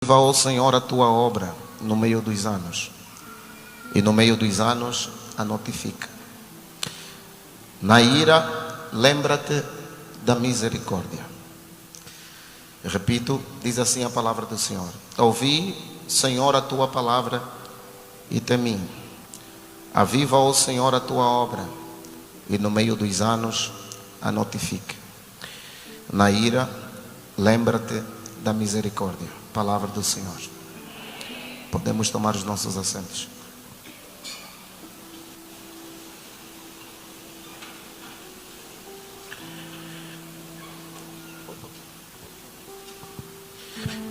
Viva, ó Senhor, a tua obra no meio dos anos, e no meio dos anos a notifica. Na ira, lembra-te da misericórdia. Repito, diz assim a palavra do Senhor: ouvi, Senhor, a tua palavra e temi. Aviva, ó Senhor, a tua obra, e no meio dos anos a notifica. Na ira, lembra-te da misericórdia. Palavra do Senhor. Podemos tomar os nossos assentos.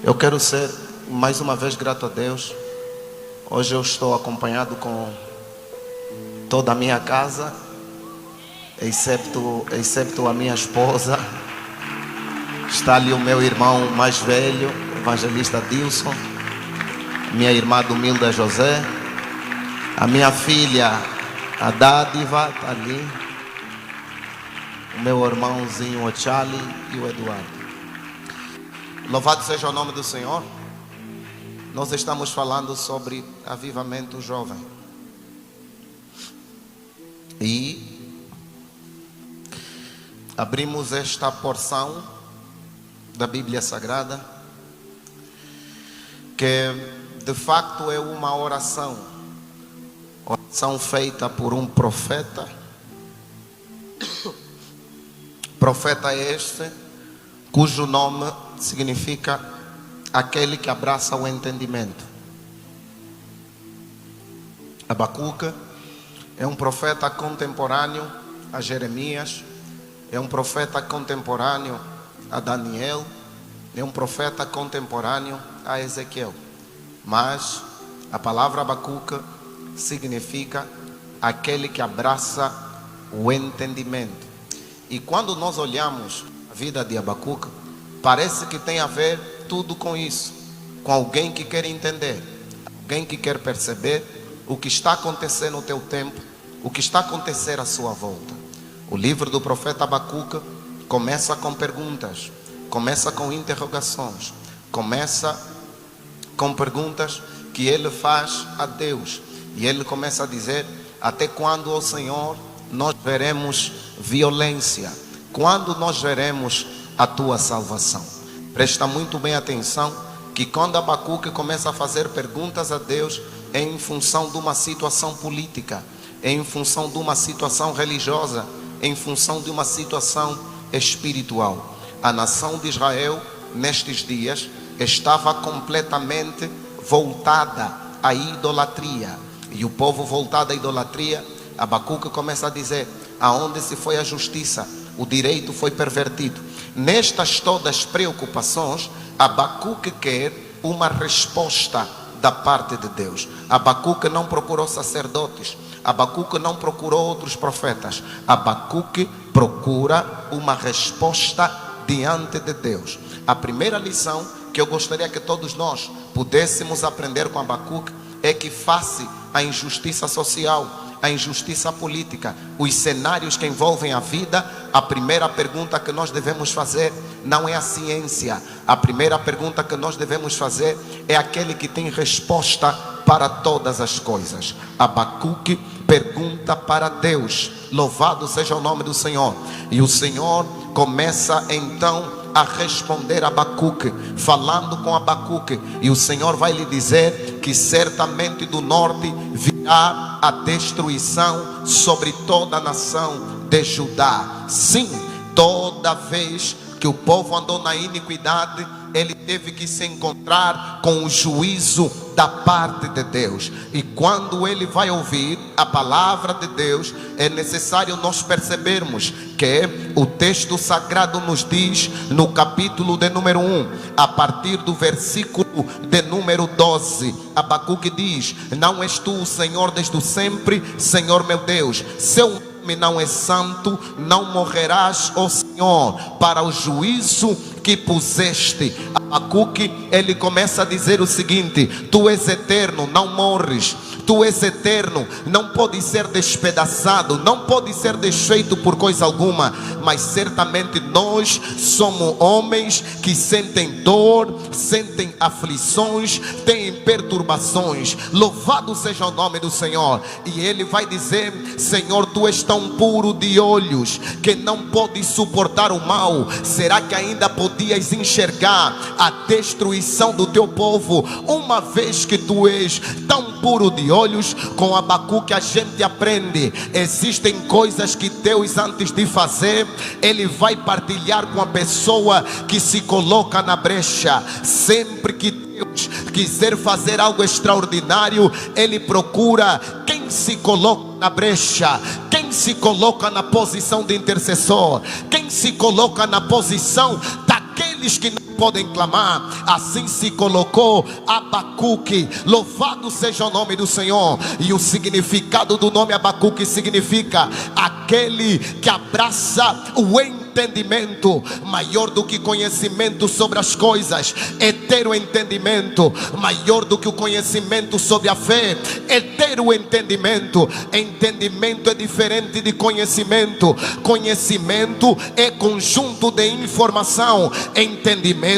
Eu quero ser mais uma vez grato a Deus. Hoje eu estou acompanhado com toda a minha casa, excepto a minha esposa. Está ali o meu irmão mais velho, evangelista Dilson, minha irmã Dumilda José, a minha filha a Dádiva está ali, o meu irmãozinho o Charlie e o Eduardo. Louvado seja o nome do Senhor. Nós estamos falando sobre avivamento jovem. E abrimos esta porção da Bíblia Sagrada, que de facto é uma oração feita por um profeta. Profeta este cujo nome significa aquele que abraça o entendimento. Abacuque é um profeta contemporâneo a Jeremias, é um profeta contemporâneo a Daniel, é um profeta contemporâneo a Ezequiel. Mas a palavra Abacuque significa aquele que abraça o entendimento. E quando nós olhamos a vida de Abacuque, parece que tem a ver tudo com isso, com alguém que quer entender, alguém que quer perceber o que está acontecendo no teu tempo, o que está acontecendo à sua volta. O livro do profeta Abacuque começa com perguntas, começa com interrogações, começa com perguntas que ele faz a Deus. E ele começa a dizer: até quando, ó Senhor, nós veremos violência? Quando nós veremos a tua salvação? Presta muito bem atenção que quando Abacuque começa a fazer perguntas a Deus, é em função de uma situação política, é em função de uma situação religiosa, é em função de uma situação espiritual. A nação de Israel nestes dias estava completamente voltada à idolatria, e o povo voltado à idolatria, Abacuque começa a dizer: aonde se foi a justiça, o direito foi pervertido. Nestas todas preocupações, Abacuque quer uma resposta da parte de Deus. Abacuque não procurou sacerdotes, Abacuque não procurou outros profetas, Abacuque procura uma resposta diante de Deus. A primeira lição que eu gostaria que todos nós pudéssemos aprender com Abacuque é que, face à injustiça social, a injustiça política, os cenários que envolvem a vida, a primeira pergunta que nós devemos fazer não é a ciência. A primeira pergunta que nós devemos fazer é aquele que tem resposta para todas as coisas. Abacuque pergunta para Deus. Louvado seja o nome do Senhor. E o Senhor começa então a responder a Abacuque, falando com Abacuque, e o Senhor vai lhe dizer que certamente do norte virá a destruição sobre toda a nação de Judá. Sim, toda vez que o povo andou na iniquidade, ele teve que se encontrar com o juízo da parte de Deus. E quando ele vai ouvir a palavra de Deus, é necessário nós percebermos que o texto sagrado nos diz, no capítulo de número 1, a partir do versículo de número 12, Abacuque diz: não és tu o Senhor desde sempre, Senhor meu Deus, seu nome não é santo, não morrerás, ó Senhor, para o juízo que puseste. Abacuque, ele começa a dizer o seguinte: tu és eterno, não morres, tu és eterno, não pode ser despedaçado, não pode ser desfeito por coisa alguma. Mas certamente nós somos homens que sentem dor, sentem aflições, têm perturbações. Louvado seja o nome do Senhor. E ele vai dizer: Senhor, tu és tão puro de olhos que não podes suportar o mal. Será que ainda podias enxergar a destruição do teu povo, uma vez que tu és tão puro de olhos? Com Abacuque a gente aprende: existem coisas que Deus, antes de fazer, ele vai partilhar com a pessoa que se coloca na brecha. Sempre que Deus quiser fazer algo extraordinário, ele procura quem se coloca na brecha, quem se coloca na posição de intercessor, quem se coloca na posição daqueles que não podem clamar. Assim se colocou Abacuque. Louvado seja o nome do Senhor. E o significado do nome Abacuque significa aquele que abraça o entendimento. Maior do que conhecimento sobre as coisas, é ter o entendimento. Maior do que o conhecimento sobre a fé, é ter o entendimento. Entendimento é diferente de conhecimento. Conhecimento é conjunto de informação. Entendimento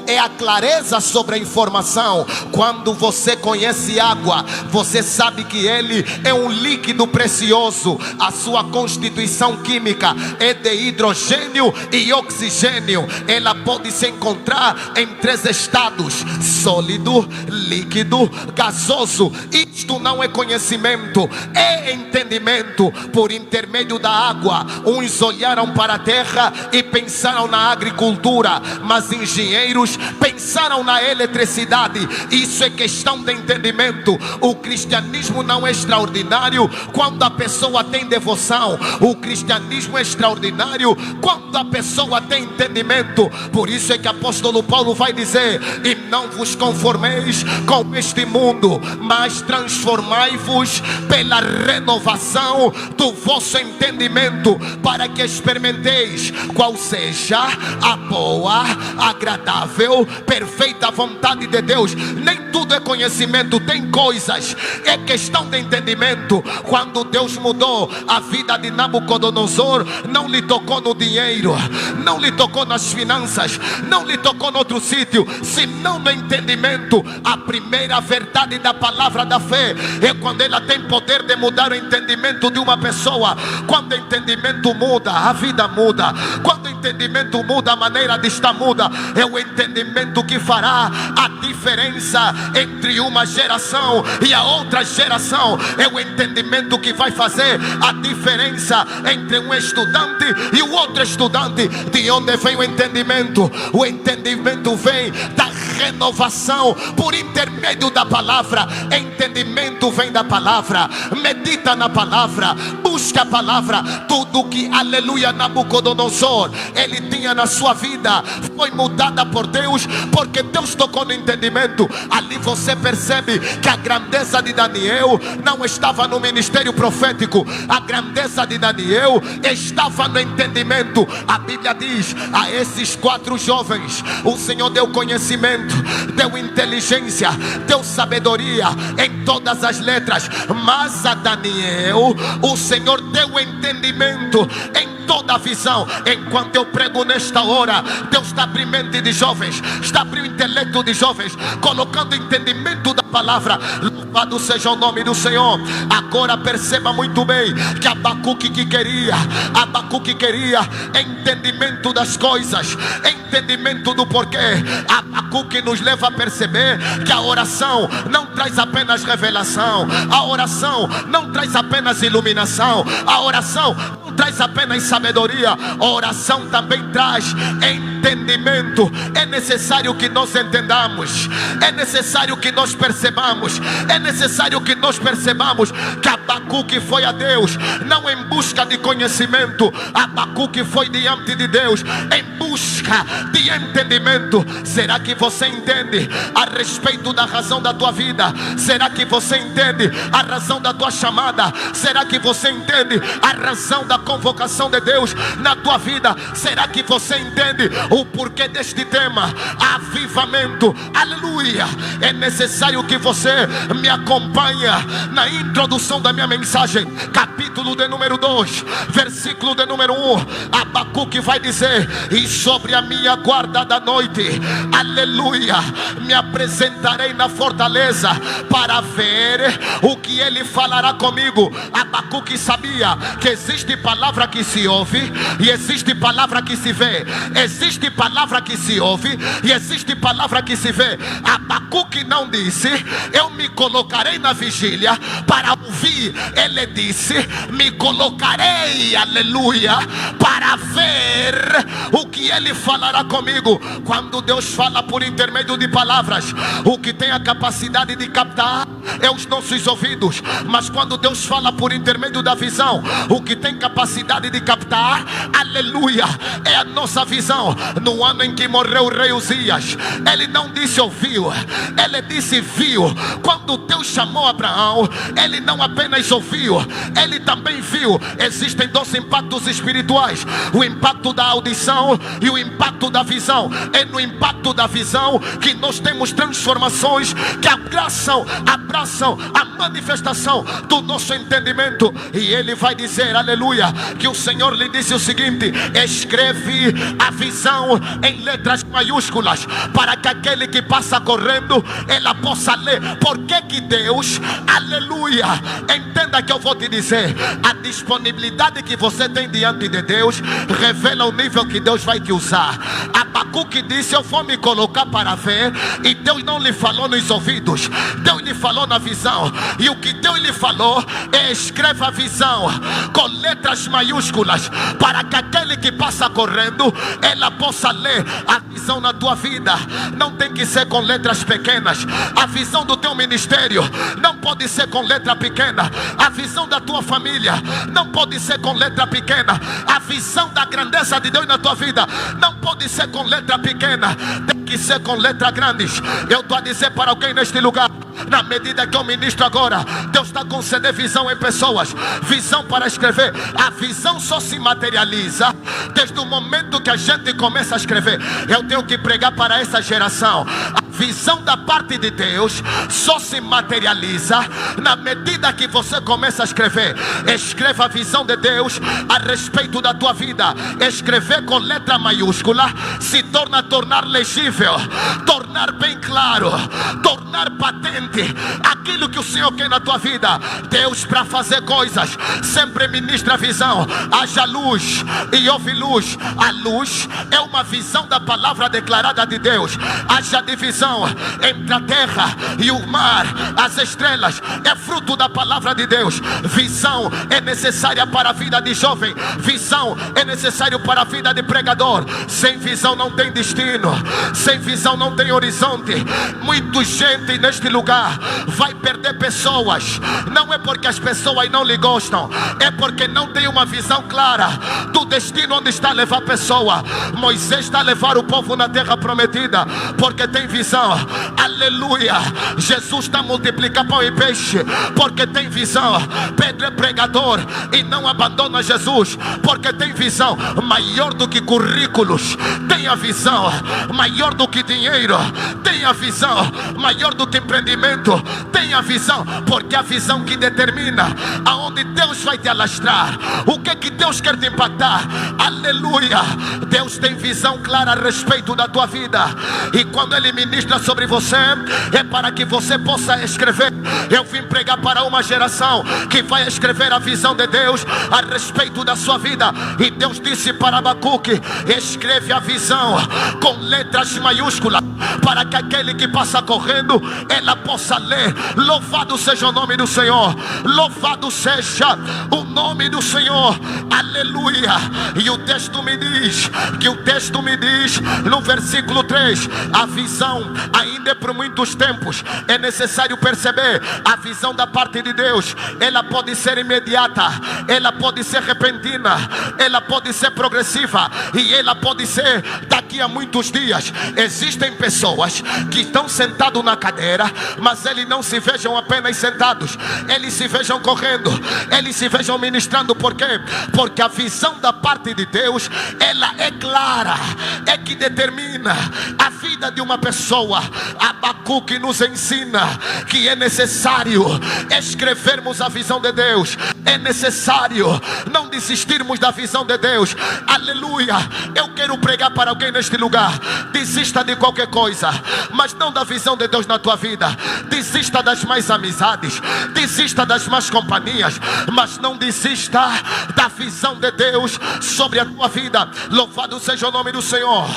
é a clareza sobre a informação. Quando você conhece água, você sabe que ele é um líquido precioso. A sua constituição química é de hidrogênio e oxigênio. Ela pode se encontrar em 3 estados: sólido, líquido, gasoso. Isto não é conhecimento, é entendimento. Por intermédio da água, uns olharam para a terra e pensaram na agricultura, mas engenheiros pensaram na eletricidade. Isso é questão de entendimento. O cristianismo não é extraordinário quando a pessoa tem devoção. O cristianismo é extraordinário quando a pessoa tem entendimento. Por isso é que o apóstolo Paulo vai dizer: e não vos conformeis com este mundo, mas transformai-vos pela renovação do vosso entendimento, para que experimenteis qual seja a boa, agradável, perfeita vontade de Deus. Nem tudo é conhecimento, tem coisas, é questão de entendimento. Quando Deus mudou a vida de Nabucodonosor, não lhe tocou no dinheiro, não lhe tocou nas finanças, não lhe tocou no outro sítio, senão no entendimento. A primeira verdade da palavra da fé é quando ela tem poder de mudar o entendimento de uma pessoa. Quando o entendimento muda, a vida muda. Quando o entendimento muda, a maneira de estar muda. É o entendimento que fará a diferença entre uma geração e a outra geração. É o entendimento que vai fazer a diferença entre um estudante e o outro estudante. De onde vem o entendimento? O entendimento vem da renovação por intermédio da palavra. Entendimento vem da palavra. Medita na palavra, busca a palavra. Tudo que, aleluia, Nabucodonosor ele tinha na sua vida foi mudada por Deus, porque Deus tocou no entendimento. Ali você percebe que a grandeza de Daniel não estava no ministério profético. A grandeza de Daniel estava no entendimento. A Bíblia diz: a esses 4 jovens o Senhor deu conhecimento, deu inteligência, deu sabedoria em todas as letras. Mas a Daniel o Senhor deu entendimento em toda a visão. Enquanto eu prego nesta hora, Deus está abrindo mente de jovens, está abrindo o intelecto de jovens, colocando entendimento da palavra. Louvado seja o nome do Senhor. Agora perceba muito bem que Abacuque queria entendimento das coisas, entendimento do porquê. Abacuque nos leva a perceber que a oração não traz apenas revelação, a oração não traz apenas iluminação, a oração não traz apenas sabedoria, a oração também traz entendimento. É necessário que nós entendamos, é necessário que nós percebamos, é necessário que nós percebamos que Abacuque foi a Deus não em busca de conhecimento. Abacuque foi diante de Deus em busca de entendimento. Será que você entende a respeito da razão da tua vida? Será que você entende a razão da tua chamada? Será que você entende a razão da convocação de Deus na tua vida? Será que você entende o porquê deste tema, avivamento. Aleluia. É necessário que você me acompanhe na introdução da minha mensagem. Capítulo de número 2, versículo de número 1. Abacuque vai dizer: e sobre a minha guarda da noite, aleluia, me apresentarei na fortaleza para ver o que ele falará comigo. Abacuque sabia que existe palavra que se ouve e existe palavra que se vê. Existe palavra que se ouve e existe palavra que se vê. Abacuque não disse: eu me colocarei na vigília para ouvir. Ele disse: me colocarei, aleluia, para ver o que ele falará comigo. Quando Deus fala por intermédio de palavras, o que tem a capacidade de captar é os nossos ouvidos. Mas quando Deus fala por intermédio da visão, o que tem capacidade de captar, aleluia, é a nossa visão. No ano em que morreu o rei Uzias, ele não disse ouviu, ele disse viu. Quando Deus chamou Abraão, ele não apenas ouviu, ele também viu. Existem dois impactos espirituais: o impacto da audição e o impacto da visão. É no impacto da visão que nós temos transformações que abraçam a manifestação do nosso entendimento. E ele vai dizer, aleluia, que o Senhor lhe disse o seguinte: escreve a visão em letras maiúsculas, para que aquele que passa correndo, ela possa ler. Por que Deus, aleluia, entenda que eu vou te dizer, a disponibilidade que você tem diante de Deus revela o nível que Deus vai te usar. Abacuque disse: eu vou me colocar para ver. E Deus não lhe falou nos ouvidos, Deus lhe falou na visão. E o que Deus lhe falou é: escreva a visão com letras maiúsculas, para que aquele que passa correndo, ela possa ler. A visão na tua vida não tem que ser com letras pequenas. A visão do teu ministério não pode ser com letra pequena. A visão da tua família não pode ser com letra pequena. A visão da grandeza de Deus na tua vida não pode ser com letra pequena, tem que ser com letras grandes. Eu estou a dizer para alguém neste lugar: na medida que eu ministro agora, Deus está concedendo visão em pessoas, visão para escrever. A visão só se materializa desde o momento que a gente começa a escrever. Eu tenho que pregar para essa geração: a visão da parte de Deus só se materializa na medida que você começa a escrever. Escreva a visão de Deus a respeito da tua vida. Escrever com letra maiúscula se tornar legível, tornar bem claro, tornar patente aquilo que o Senhor quer na tua vida. Deus, para fazer coisas, sempre ministra a visão. Haja luz e houve luz. A luz é uma visão da palavra declarada de Deus. Haja divisão entre a terra e o mar, as estrelas, é fruto da palavra de Deus. Visão é necessária para a vida de jovem, visão é necessário para a vida de pregador. Sem visão não tem destino, sem visão não tem horizonte. Muita gente neste lugar vai perder pessoas, não é porque as pessoas não lhe gostam, é porque não tem uma visão clara do destino onde está a levar a pessoa. Moisés está a levar o povo na terra prometida porque tem visão. Aleluia. Jesus está a multiplicar pão e peixe porque tem visão. Pedro é pregador e não abandona Jesus porque tem visão. Maior do que currículos, tem a visão. Maior do que dinheiro, tem a visão. Maior do que empreendimento, tem a visão. Porque a visão que determina aonde Deus vai te alastrar, o que Deus quer te impactar. Aleluia. Deus tem visão clara a respeito da tua vida, e quando Ele ministra sobre você, é para que você possa escrever. Eu vim pregar para uma geração que vai escrever a visão de Deus a respeito da sua vida. E Deus disse para Abacuque: escreve a visão com letras maiúsculas, para que aquele que passa correndo, ela possa ler. Louvado seja o nome do Senhor, louvado seja o nome do Senhor, aleluia. E o texto me diz, no versículo 3, a visão ainda é por muitos tempos. É necessário perceber, a visão da parte de Deus, ela pode ser imediata, ela pode ser repentina, ela pode ser progressiva, e ela pode ser daqui a muitos dias. Existem pessoas pessoas que estão sentados na cadeira, mas eles não se vejam apenas sentados, eles se vejam correndo, eles se vejam ministrando. Por quê? Porque a visão da parte de Deus, ela é clara, é que determina a vida de uma pessoa. Abacuque nos ensina que é necessário escrevermos a visão de Deus, é necessário não desistirmos da visão de Deus. Aleluia. Eu quero pregar para alguém neste lugar: desista de qualquer coisa, mas não da visão de Deus na tua vida. Desista das más amizades, desista das más companhias, mas não desista da visão de Deus sobre a tua vida. Louvado seja o nome do Senhor.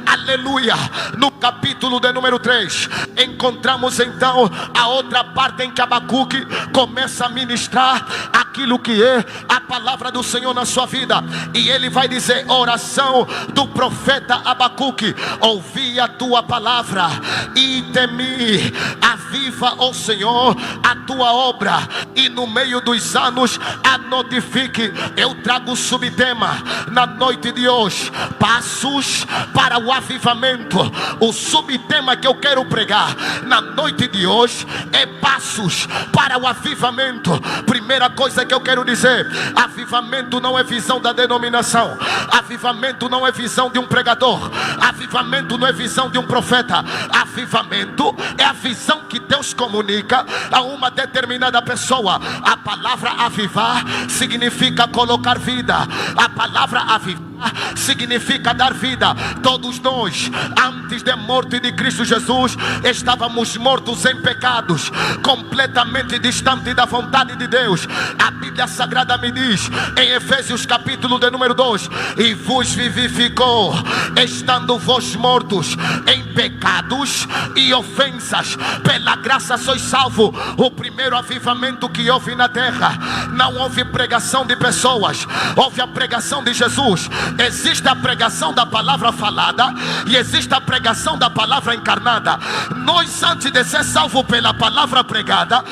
Aleluia. No capítulo de número 3 encontramos então a outra parte em que Abacuque começa a ministrar aquilo que é a palavra do Senhor na sua vida. E ele vai dizer: oração do profeta Abacuque: ouvi a tua palavra e temi. Aviva, ó Senhor, a tua obra, e no meio dos anos a notifique. Eu trago o subtema na noite de hoje: passos para o avivamento. O subtema que eu quero pregar na noite de hoje é passos para o avivamento. Primeira coisa que eu quero dizer: avivamento não é visão da denominação, avivamento não é visão de um pregador, avivamento não é visão de um profeta. Avivamento é a visão que Deus comunica a uma determinada pessoa. A palavra avivar significa colocar vida. A palavra avivar significa dar vida. Todos nós, antes da morte de Cristo Jesus, estávamos mortos em pecados, completamente distante da vontade de Deus. A Bíblia Sagrada me diz em Efésios capítulo de número 2: e vos vivificou, estando vós mortos em pecados e ofensas, pela graça sois salvo. O primeiro avivamento que houve na terra, não houve pregação de pessoas, houve a pregação de Jesus. Existe a pregação da palavra falada e existe a pregação da palavra encarnada. Nós, antes de ser salvos pela palavra pregada,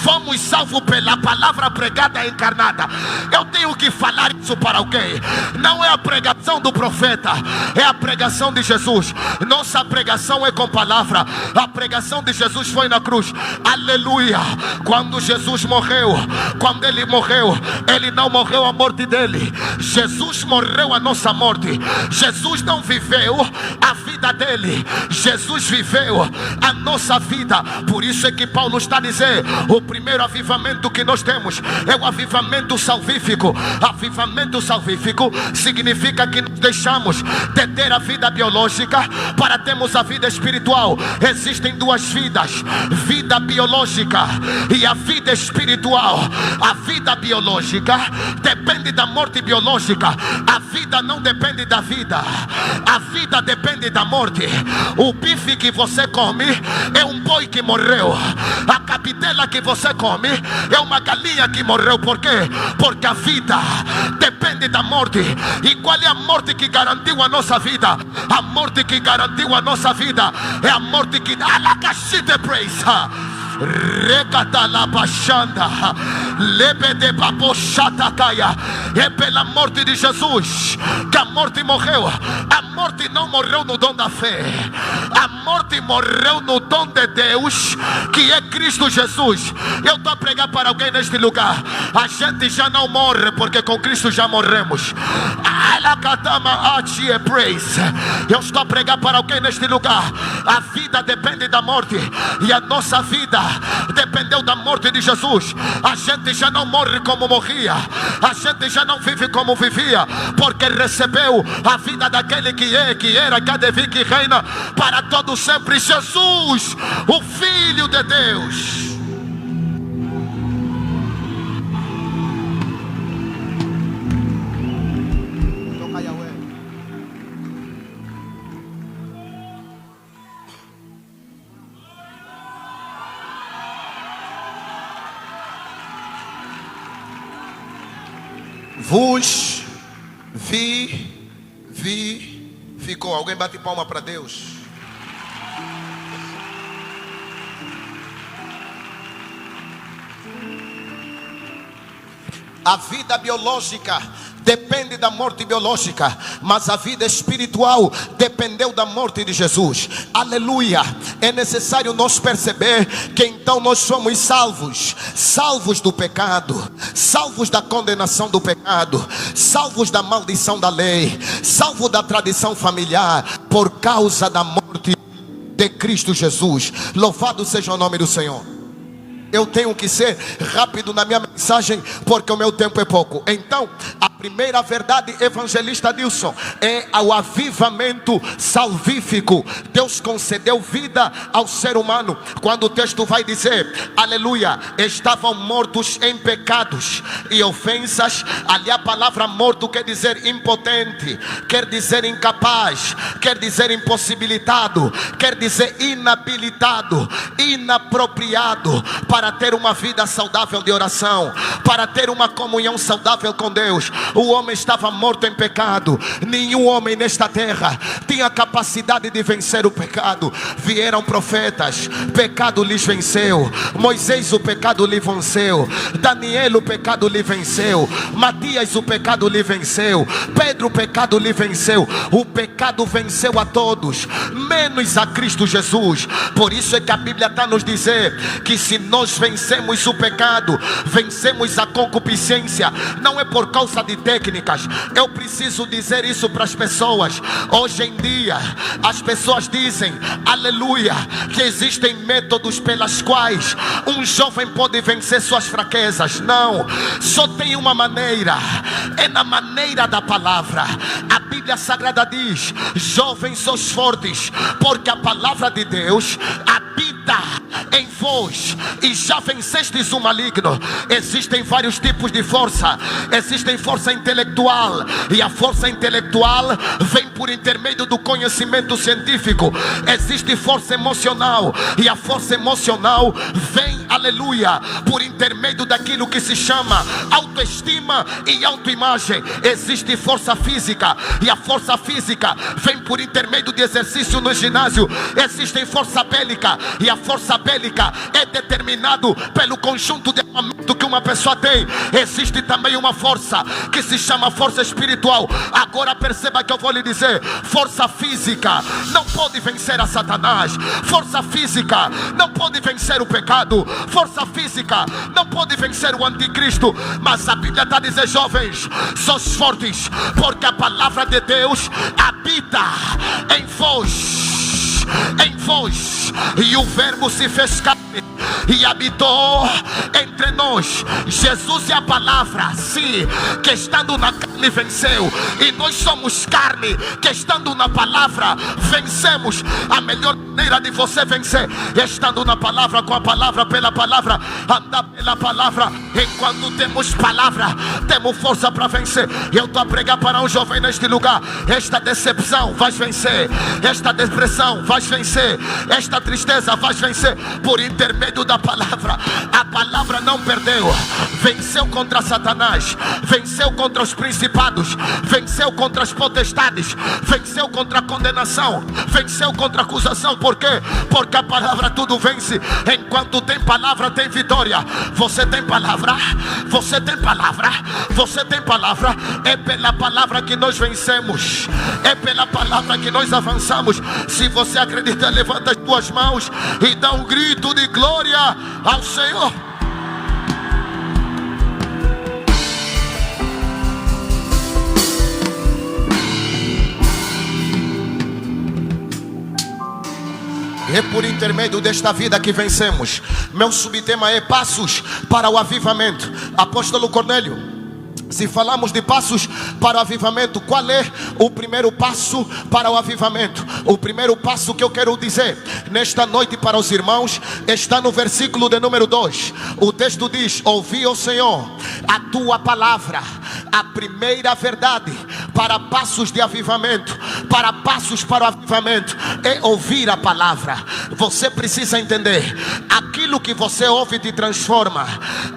fomos salvos pela palavra pregada encarnada. Eu tenho que falar isso para alguém. Não é a pregação do profeta, é a pregação de Jesus. Nossa pregação é com palavra. A pregação de Jesus foi na cruz. Aleluia. Quando Jesus morreu, quando ele morreu, ele não morreu a morte dele. Jesus morreu a nossa morte. Jesus não viveu a vida dele, Jesus viveu a nossa vida. Por isso é que Paulo está a dizer: o primeiro avivamento que nós temos é o avivamento salvífico. Avivamento salvífico significa que nós deixamos de ter a vida biológica para termos a vida espiritual. Existem duas vidas: vida biológica e a vida espiritual. A vida biológica depende da morte biológica. A vida não depende da vida, a vida depende da morte. O bife que você come é um boi que morreu. A capitela que você come é uma galinha que morreu. Por quê? Porque a vida depende da morte. E qual é a morte que garantiu a nossa vida? A morte que garantiu a nossa vida é a morte que alacachite praise. É pela morte de Jesus que a morte morreu. A morte não morreu no dom da fé, a morte morreu no dom de Deus, que é Cristo Jesus. Eu estou a pregar para alguém neste lugar: a gente já não morre, porque com Cristo já morremos. Eu estou a pregar para alguém neste lugar: a vida depende da morte, e a nossa vida dependeu da morte de Jesus. A gente já não morre como morria, a gente já não vive como vivia, porque recebeu a vida daquele que é, que era, que há de vir, que reina para todo sempre, Jesus, o Filho de Deus. Vos ficou. Alguém bate palma para Deus? A vida biológica depende da morte biológica, mas a vida espiritual dependeu da morte de Jesus. Aleluia. É necessário nós perceber que então nós somos salvos do pecado, salvos da condenação do pecado, salvos da maldição da lei, salvos da tradição familiar, por causa da morte de Cristo Jesus. Louvado seja o nome do Senhor. Eu tenho que ser rápido na minha mensagem, porque o meu tempo é pouco. Então, a primeira verdade, evangelista Nilson, é o avivamento salvífico. Deus concedeu vida ao ser humano. Quando o texto vai dizer, aleluia, estavam mortos em pecados e ofensas. Ali a palavra morto quer dizer impotente, quer dizer incapaz, quer dizer impossibilitado, quer dizer inabilitado, inapropriado para ter uma vida saudável de oração, para ter uma comunhão saudável com Deus. O homem estava morto em pecado. Nenhum homem nesta terra tinha capacidade de vencer o pecado. Vieram profetas, pecado lhes venceu. Moisés, o pecado lhe venceu. Daniel, o pecado lhe venceu. Matias, o pecado lhe venceu. Pedro, o pecado lhe venceu. O pecado venceu a todos, menos a Cristo Jesus. Por isso é que a Bíblia está nos dizer que se nós vencemos o pecado, vencemos a concupiscência, não é por causa de técnicas. Eu preciso dizer isso para as pessoas. Hoje em dia as pessoas dizem, aleluia, que existem métodos pelas quais um jovem pode vencer suas fraquezas. Não, só tem uma maneira, é na maneira da palavra. A Bíblia Sagrada diz, jovens sois fortes, porque a palavra de Deus habita em vós e já vencestes o maligno. Existem vários tipos de força. Existem força intelectual, e a força intelectual vem por intermédio do conhecimento científico. Existe força emocional, e a força emocional vem, aleluia, por intermédio daquilo que se chama autoestima e autoimagem. Existe força física, e a força física vem por intermédio de exercício no ginásio. Existe força bélica, e a força bélica é determinado pelo conjunto de armamento que uma pessoa tem. Existe também uma força que se chama força espiritual. Agora perceba que eu vou lhe dizer, força física não pode vencer a Satanás. Força física não pode vencer o pecado. Força física não pode vencer o anticristo. Mas a Bíblia está a dizer, jovens, sois fortes, porque a palavra de Deus habita em vós, em vós, e o verbo se fez carne e habitou entre nós. Jesus é a palavra, sim, que estando na carne venceu, e nós somos carne que estando na palavra vencemos. A melhor maneira de você vencer é estando na palavra, com a palavra, pela palavra, andar pela palavra. Enquanto temos palavra, temos força para vencer. Eu estou a pregar para um jovem neste lugar: esta decepção vais vencer, esta depressão vais vencer, esta tristeza vais vencer por intermédio da palavra. A palavra não perdeu, venceu contra Satanás, venceu contra os principados, venceu contra as potestades, venceu contra a condenação, venceu contra a acusação. Por quê? Porque a palavra tudo vence. Enquanto tem palavra, tem vitória. Você tem palavra, você tem palavra, você tem palavra. É pela palavra que nós vencemos, é pela palavra que nós avançamos. Se você acredita, levanta as tuas mãos e dá um grito de glória ao Senhor. É por intermédio desta vida que vencemos. Meu subtema é passos para o avivamento. Apóstolo Cornélio, se falamos de passos para o avivamento, qual é o primeiro passo para o avivamento? O primeiro passo que eu quero dizer nesta noite para os irmãos está no versículo de número 2. O texto diz: ouvi, ó Senhor, a tua palavra. A primeira verdade para passos de avivamento, para passos para o avivamento, é ouvir a palavra. Você precisa entender: aquilo que você ouve te transforma,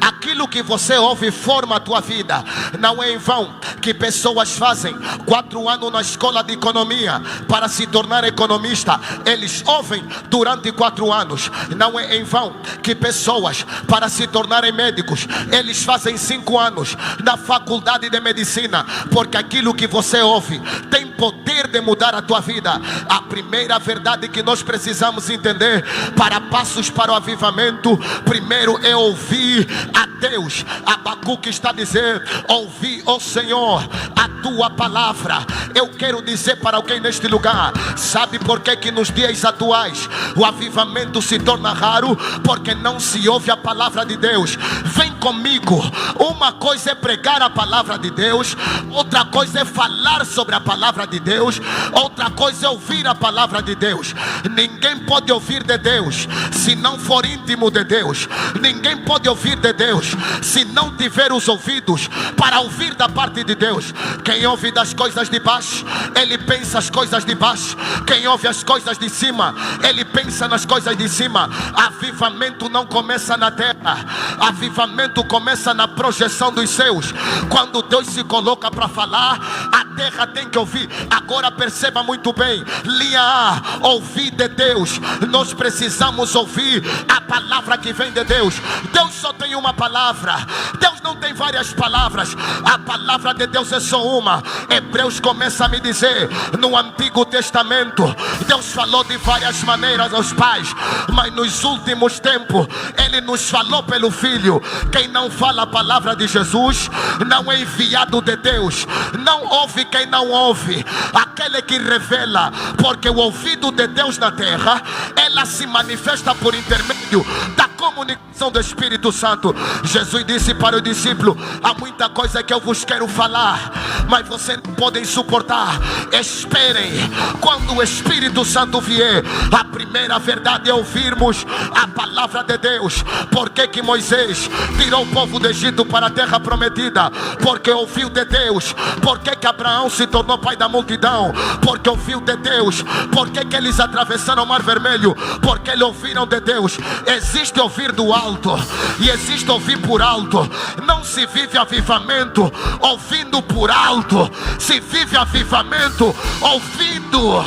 aquilo Aquilo que você ouve forma a tua vida. Não é em vão que pessoas fazem 4 anos na escola de economia para se tornar economista. Eles ouvem durante 4 anos. Não é em vão que pessoas, para se tornarem médicos, eles fazem 5 anos na faculdade de medicina, porque aquilo que você ouve tem poder de mudar a tua vida. A primeira verdade que nós precisamos entender para passos para o avivamento, primeiro é ouvir a Deus. Abacuque está dizendo: ouvi, ó Senhor, a tua palavra. Eu quero dizer para alguém neste lugar: sabe por que nos dias atuais o avivamento se torna raro? Porque não se ouve a palavra de Deus. Vem comigo. Uma coisa é pregar a palavra de Deus, outra coisa é falar sobre a palavra de Deus, outra coisa é ouvir a palavra de Deus. Ninguém pode ouvir de Deus se não for íntimo de Deus. Ninguém pode ouvir de Deus se não tiver os ouvidos para ouvir da parte de Deus. Quem ouve das coisas de baixo, ele pensa as coisas de baixo. Quem ouve as coisas de cima, ele pensa nas coisas de cima. Avivamento não começa na terra, avivamento começa na projeção dos céus. Quando Deus se coloca para falar, a terra tem que ouvir. Agora perceba muito bem, linha A, ouvir de Deus. Nós precisamos ouvir a palavra que vem de Deus. Deus só tem uma palavra, Deus não tem várias palavras. A palavra de Deus é só uma. Hebreus começa a me dizer: no Antigo Testamento Deus falou de várias maneiras aos pais, mas nos últimos tempos Ele nos falou pelo Filho. Quem não fala a palavra de Jesus não é enviado de Deus. Não ouve quem não ouve, aquele que revela, porque o ouvido de Deus na terra, ela se manifesta por intermédio da comunicação do Espírito Santo. Jesus disse para o discípulo: há muita coisa que eu vos quero falar, mas vocês não podem suportar. Esperem, quando o Espírito Santo vier. A primeira verdade é ouvirmos a palavra de Deus. Por que Moisés tirou o povo do Egito para a terra prometida? Porque ouviu de Deus. Por que Abraão se tornou pai da multidão? Porque ouviu de Deus. Por que eles atravessaram o mar vermelho? Porque eles ouviram de Deus. Existe ouvir do alto e existe ouvir por alto. Não se vive avivamento ouvindo por alto, se vive avivamento ouvindo.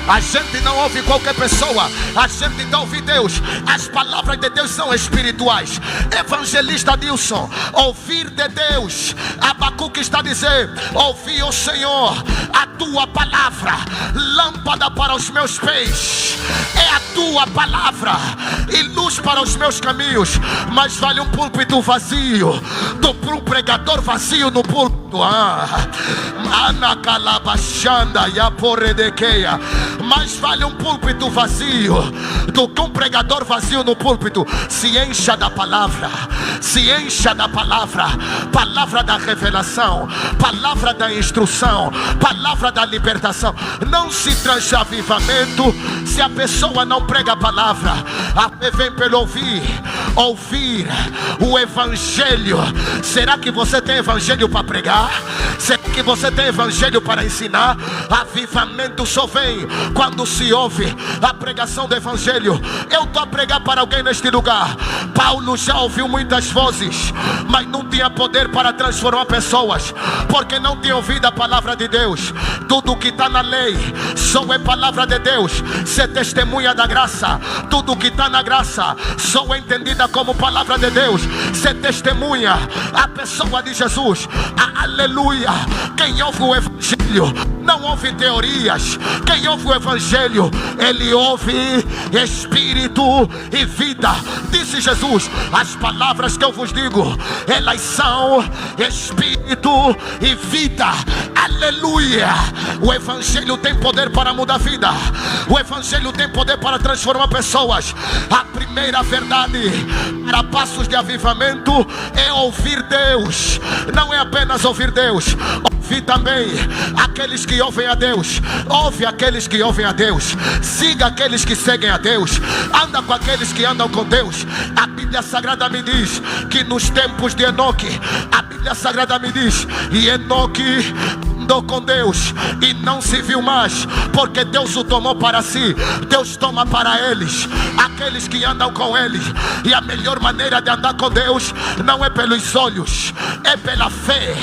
A gente não ouve qualquer pessoa, a gente não ouve Deus. As palavras de Deus são espirituais. Evangelista Dilson, ouvir de Deus. Abacuque está dizendo: ouvi, ó Senhor, a tua palavra, lâmpada para os meus pés é a tua palavra e luz para os meus caminhos. Mais vale um púlpito vazio do que um pregador vazio no púlpito. Mais vale um púlpito vazio do que um pregador vazio no púlpito. Se encha da palavra, se encha da palavra. Palavra da revelação, palavra da instrução, palavra da libertação. Não se traz avivamento se a pessoa não prega a palavra. A fé vem pelo ouvir, ouvir o evangelho. Será que você tem evangelho para pregar? Será que você tem evangelho para ensinar? Avivamento só vem quando se ouve a pregação do evangelho. Eu estou a pregar para alguém neste lugar. Paulo já ouviu muitas vozes, mas não tinha poder para transformar pessoas, porque não tinha ouvido a palavra de Deus. Tudo que está na lei só é palavra de Deus. Ser testemunha da graça. Tudo que está na graça só é entendida como palavra de Deus. Ser testemunha a pessoa de Jesus. Aleluia. Quem ouve o evangelho não ouve teorias. Quem ouve o evangelho, ele ouve espírito e vida. Disse Jesus: as palavras que eu vos digo, elas são espírito e vida. Aleluia. O evangelho tem poder para mudar a vida. O evangelho tem poder para transformar pessoas. A primeira verdade para passos de avivamento é ouvir Deus. Não é apenas ouvir Deus, ouvir também aqueles que ouvem a Deus. Ouve aqueles que ouvem a Deus. Siga aqueles que seguem a Deus. Anda com aqueles que andam com Deus. A Bíblia Sagrada me diz que nos tempos de Enoque, a Bíblia Sagrada me diz, e Enoque andou com Deus e não se viu mais, porque Deus o tomou para si. Deus toma para eles, aqueles que andam com Ele. E a melhor maneira de andar com Deus não é pelos olhos, é pela fé,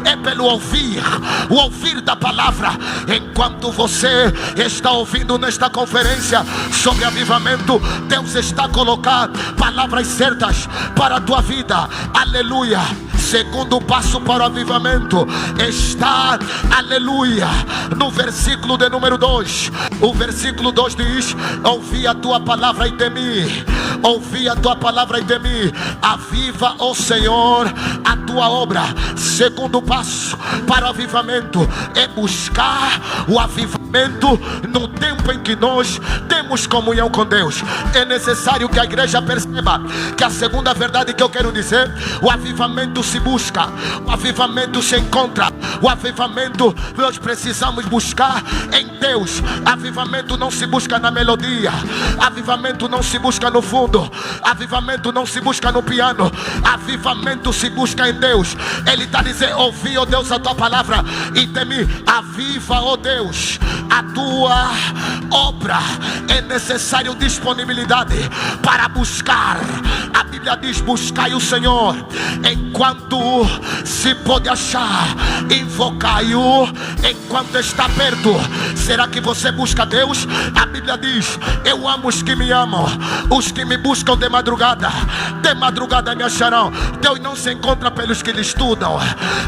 é pelo ouvir, o ouvir da palavra. Enquanto você está ouvindo nesta conferência sobre avivamento, Deus está colocando palavras certas para a tua vida. Aleluia. Segundo passo para o avivamento está, aleluia, no versículo de número 2. O versículo 2 diz: ouvi a tua palavra e temi. Ouvi a tua palavra e temi. Aviva, ó Senhor, a tua obra. Segundo passo para o avivamento é buscar o avivamento no tempo em que nós temos comunhão com Deus. É necessário que a igreja perceba que a segunda verdade que eu quero dizer: o avivamento se busca, o avivamento se encontra. O avivamento nós precisamos buscar em Deus. Avivamento não se busca na melodia, avivamento não se busca no fundo, avivamento não se busca no piano, avivamento se busca em Deus. Ele está dizendo: ouvi, ó Deus, a tua palavra e temi. Aviva, ó Deus, a tua obra. É necessário disponibilidade para buscar. A Bíblia diz: buscai o Senhor enquanto se pode achar, invocai-o enquanto está perto. Será que você busca Deus? A Bíblia diz: eu amo os que me amam, os que me buscam de madrugada me acharão. Deus não se encontra pelos que lhe estudam,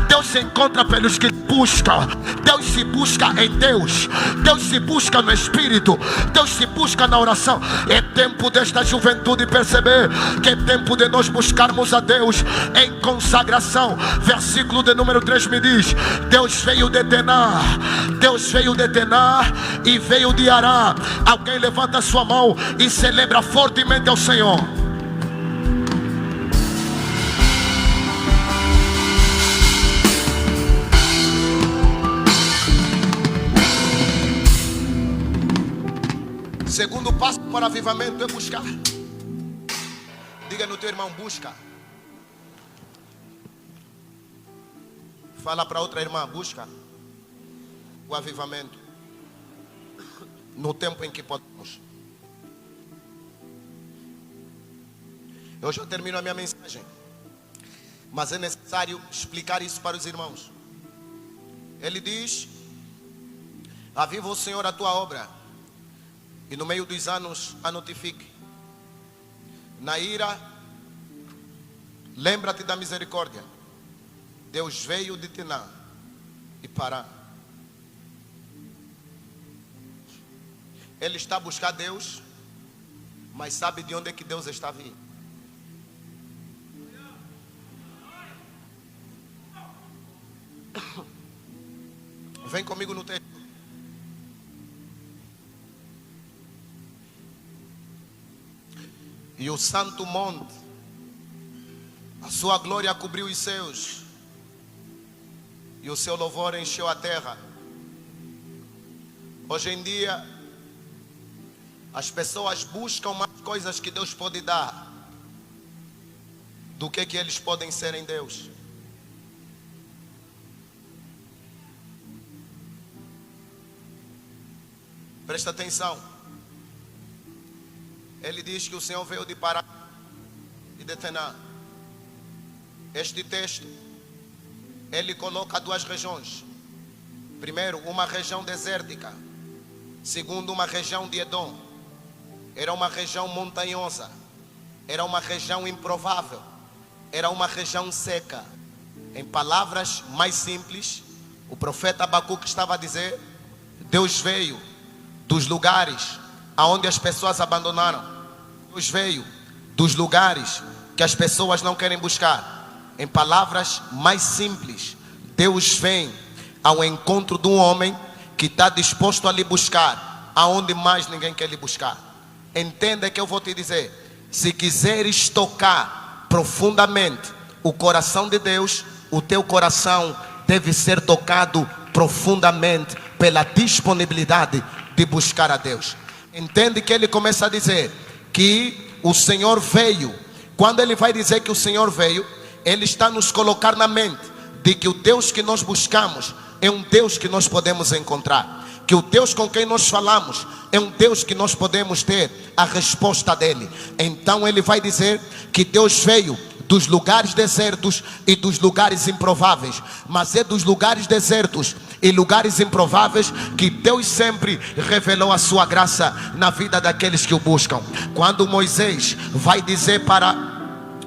Deus se encontra pelos que buscam. Deus se busca em Deus, Deus se busca no Espírito, Deus se busca na oração. É tempo desta juventude perceber que é tempo de nós buscarmos a Deus em consagração. Versículo de número 3 me diz: Deus veio de Tená, Deus veio de Tená e veio de Arã. Alguém levanta a sua mão e celebra fortemente ao Senhor. Segundo passo para o avivamento é buscar. Diga no teu irmão: busca. Fala para outra irmã: busca o avivamento no tempo em que podemos. Eu já termino a minha mensagem, mas é necessário explicar isso para os irmãos. Ele diz: aviva o Senhor a tua obra, e no meio dos anos a notifique. Na ira, lembra-te da misericórdia. Deus veio de Tená e Pará. Ele está a buscar Deus, mas sabe de onde é que Deus está vindo. Vem comigo no texto. E o santo monte, a sua glória cobriu os céus, e o seu louvor encheu a terra. Hoje em dia, as pessoas buscam mais coisas que Deus pode dar do que eles podem ser em Deus. Presta atenção. Ele diz que o Senhor veio de Pará e de Tená. Este texto, ele coloca duas regiões. Primeiro, uma região desértica. Segundo, uma região de Edom. Era uma região montanhosa. Era uma região improvável. Era uma região seca. Em palavras mais simples, o profeta Abacuque estava a dizer: Deus veio dos lugares aonde as pessoas abandonaram. Deus veio dos lugares que as pessoas não querem buscar. Em palavras mais simples, Deus vem ao encontro de um homem que está disposto a lhe buscar aonde mais ninguém quer lhe buscar. Entenda que eu vou te dizer: se quiseres tocar profundamente o coração de Deus, o teu coração deve ser tocado profundamente pela disponibilidade de buscar a Deus. Entende que ele começa a dizer que o Senhor veio. Quando ele vai dizer que o Senhor veio, ele está a nos colocar na mente de que o Deus que nós buscamos é um Deus que nós podemos encontrar, que o Deus com quem nós falamos é um Deus que nós podemos ter a resposta dele. Então ele vai dizer que Deus veio dos lugares desertos e dos lugares improváveis, mas é dos lugares desertos e lugares improváveis que Deus sempre revelou a sua graça na vida daqueles que o buscam. Quando Moisés vai dizer para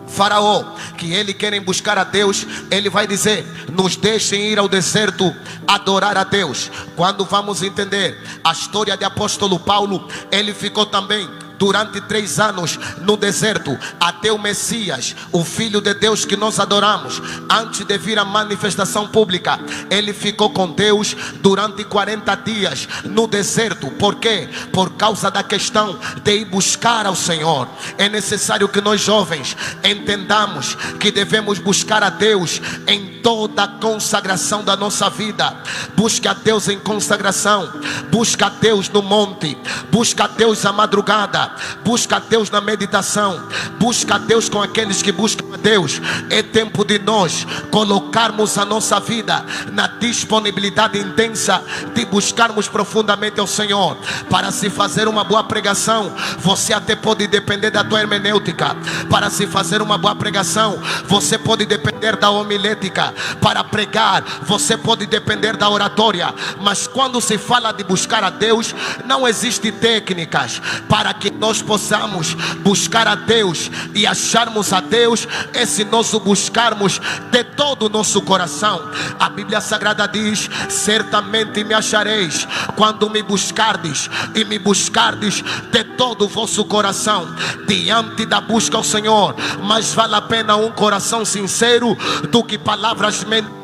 Faraó que ele querem buscar a Deus, ele vai dizer: nos deixem ir ao deserto adorar a Deus. Quando vamos entender a história de apóstolo Paulo, ele ficou também durante 3 anos no deserto, até o Messias, o Filho de Deus que nós adoramos, antes de vir a manifestação pública, ele ficou com Deus durante 40 dias no deserto. Por quê? Por causa da questão de ir buscar ao Senhor. É necessário que nós jovens entendamos que devemos buscar a Deus em toda a consagração da nossa vida. Busque a Deus em consagração, busca a Deus no monte, busca a Deus à madrugada, busca a Deus na meditação, busca a Deus com aqueles que buscam a Deus. É tempo de nós colocarmos a nossa vida na disponibilidade intensa de buscarmos profundamente ao Senhor. Para se fazer uma boa pregação, você até pode depender da tua hermenêutica. Para se fazer uma boa pregação, você pode depender da homilética. Para pregar, você pode depender da oratória. Mas quando se fala de buscar a Deus, não existem técnicas. Para que nós possamos buscar a Deus e acharmos a Deus, é se nós o buscarmos de todo o nosso coração. A Bíblia Sagrada diz: certamente me achareis quando me buscardes, e me buscardes de todo o vosso coração. Diante da busca ao Senhor, mais vale a pena um coração sincero do que palavras mentirosas.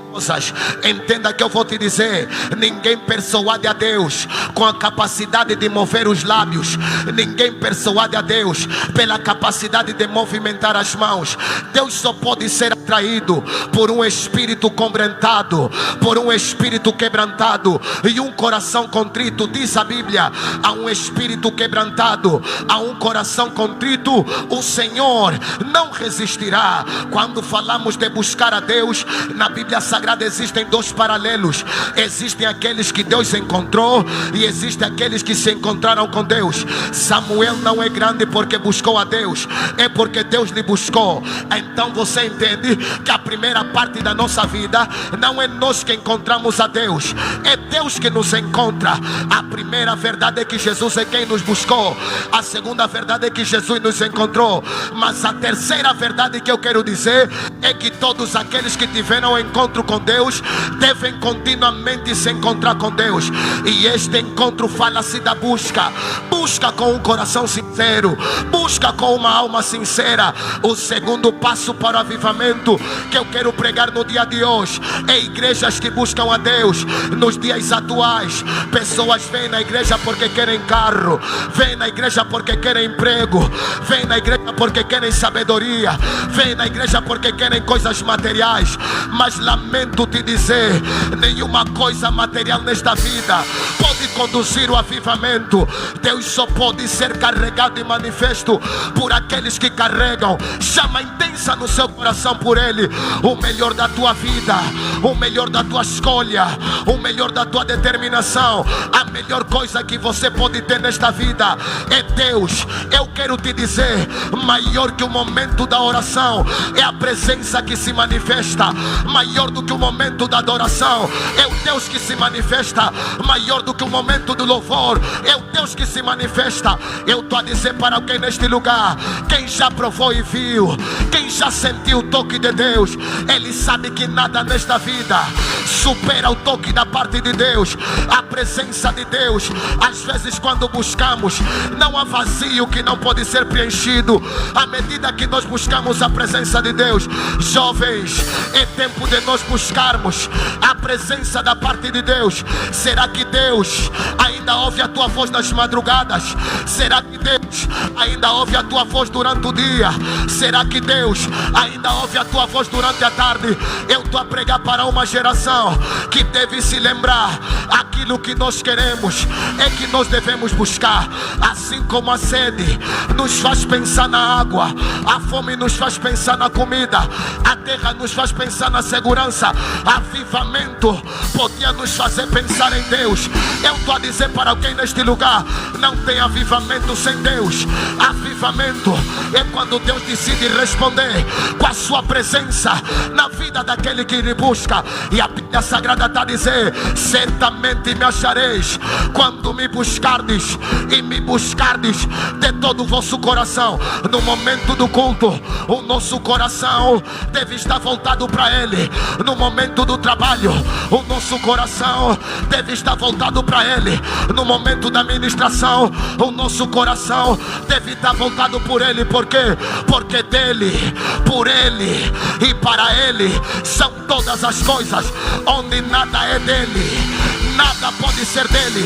Entenda que eu vou te dizer: ninguém persuade a Deus com a capacidade de mover os lábios, ninguém persuade a Deus pela capacidade de movimentar as mãos. Deus só pode ser atraído por um espírito quebrantado, por um espírito quebrantado e um coração contrito. Diz a Bíblia: a um espírito quebrantado, a um coração contrito, o Senhor não resistirá. Quando falamos de buscar a Deus, na Bíblia Sagrada existem 2 paralelos. Existem aqueles que Deus encontrou e existem aqueles que se encontraram com Deus. Samuel não é grande porque buscou a Deus, é porque Deus lhe buscou. Então você entende que a primeira parte da nossa vida não é nós que encontramos a Deus, é Deus que nos encontra. A primeira verdade é que Jesus é quem nos buscou. A segunda verdade é que Jesus nos encontrou. Mas a terceira verdade que eu quero dizer é que todos aqueles que tiveram encontro com Deus devem continuamente se encontrar com Deus. E este encontro fala-se da busca. Busca com um coração sincero, busca com uma alma sincera. O segundo passo para o avivamento que eu quero pregar no dia de hoje é igrejas que buscam a Deus. Nos dias atuais, pessoas vêm na igreja porque querem carro, vêm na igreja porque querem emprego, vêm na igreja porque querem sabedoria, vêm na igreja porque querem coisas materiais. Mas lamento te dizer, nenhuma coisa material nesta vida pode conduzir o avivamento. Deus só pode ser carregado e manifesto por aqueles que carregam chama intensa no seu coração por Ele. O melhor da tua vida, o melhor da tua escolha, o melhor da tua determinação, a melhor coisa que você pode ter nesta vida é Deus. Eu quero te dizer, maior que o momento da oração é a presença que se manifesta. Maior do que o momento da adoração é o Deus que se manifesta. Maior do que o momento do louvor é o Deus que se manifesta. Eu estou a dizer para alguém neste lugar: quem já provou e viu, quem já sentiu o toque de Deus, ele sabe que nada nesta vida supera o toque da parte de Deus, a presença de Deus. Às vezes quando buscamos, não há vazio que não pode ser preenchido à medida que nós buscamos a presença de Deus. Jovens, é tempo de nós buscarmos a presença da parte de Deus. Será que Deus ainda ouve a tua voz nas madrugadas? Será que Deus ainda ouve a tua voz durante o dia? Será que Deus ainda ouve a tua voz durante a tarde? Eu estou a pregar para uma geração que deve se lembrar: aquilo que nós queremos é que nós devemos buscar. Assim como a sede nos faz pensar na água, a fome nos faz pensar na comida, a terra nos faz pensar na segurança, Avivamento podia nos fazer pensar em Deus. Eu estou a dizer para alguém neste lugar: não tem avivamento sem Deus. Avivamento é quando Deus decide responder com a sua presença na vida daquele que lhe busca. E a Bíblia Sagrada está a dizer: certamente me achareis quando me buscardes, e me buscardes de todo o vosso coração. No momento do culto, o nosso coração deve estar voltado para Ele. No momento do trabalho, o nosso coração deve estar voltado para Ele. No momento da ministração, o nosso coração deve estar voltado por Ele. Por quê? Porque dele, por Ele e para Ele são todas as coisas. Onde nada é dele, nada pode ser dele.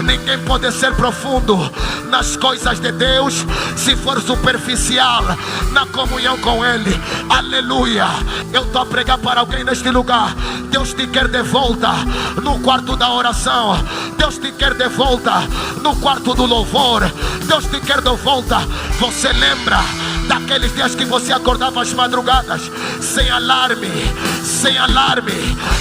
Ninguém pode ser profundo nas coisas de Deus se for superficial na comunhão com Ele. Aleluia. Eu estou a pregar para alguém neste lugar. Deus te quer de volta no quarto da oração. Deus te quer de volta no quarto do louvor. Deus te quer de volta. Você lembra daqueles dias que você acordava às madrugadas, sem alarme,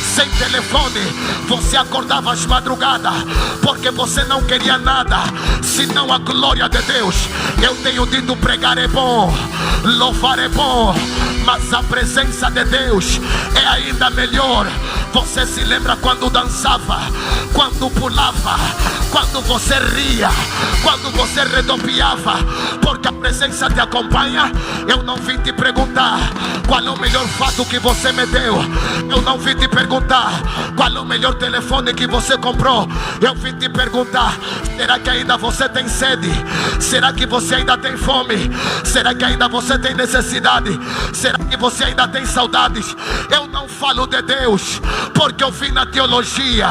sem telefone? Você acordava às madrugadas porque você não queria nada senão a glória de Deus. Eu tenho dito: pregar é bom, louvar é bom, mas a presença de Deus é ainda melhor. Você se lembra quando dançava, quando pulava, quando você ria, quando você redopiava, porque a presença te acompanha. Eu não vim te perguntar qual é o melhor fato que você me deu. Eu não vim te perguntar qual é o melhor telefone que você comprou. Eu vim te perguntar: será que ainda você tem sede? Será que você ainda tem fome? Será que ainda você tem necessidade? Será que você ainda tem saudades? Eu não falo de Deus porque eu vim na teologia.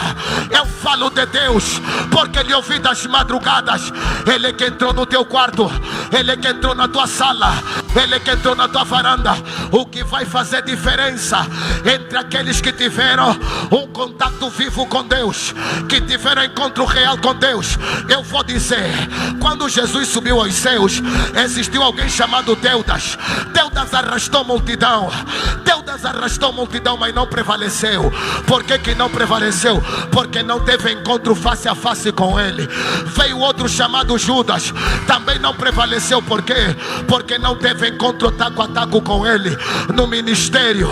Eu falo de Deus porque Ele ouvi das madrugadas. Ele que entrou no teu quarto, Ele que entrou na tua sala, Ele que entrou na tua varanda. O que vai fazer diferença entre aqueles que tiveram um contato vivo com Deus, que tiveram encontro real com Deus, eu vou dizer: quando Jesus subiu aos céus, existiu alguém chamado Teudas. Teudas arrastou multidão. Teudas arrastou multidão, mas não prevaleceu. Por que não prevaleceu? Porque não teve encontro face a face com Ele. Veio outro chamado Judas, também não prevaleceu. Por quê? Porque não teve encontro taco a taco com Ele. No ministério,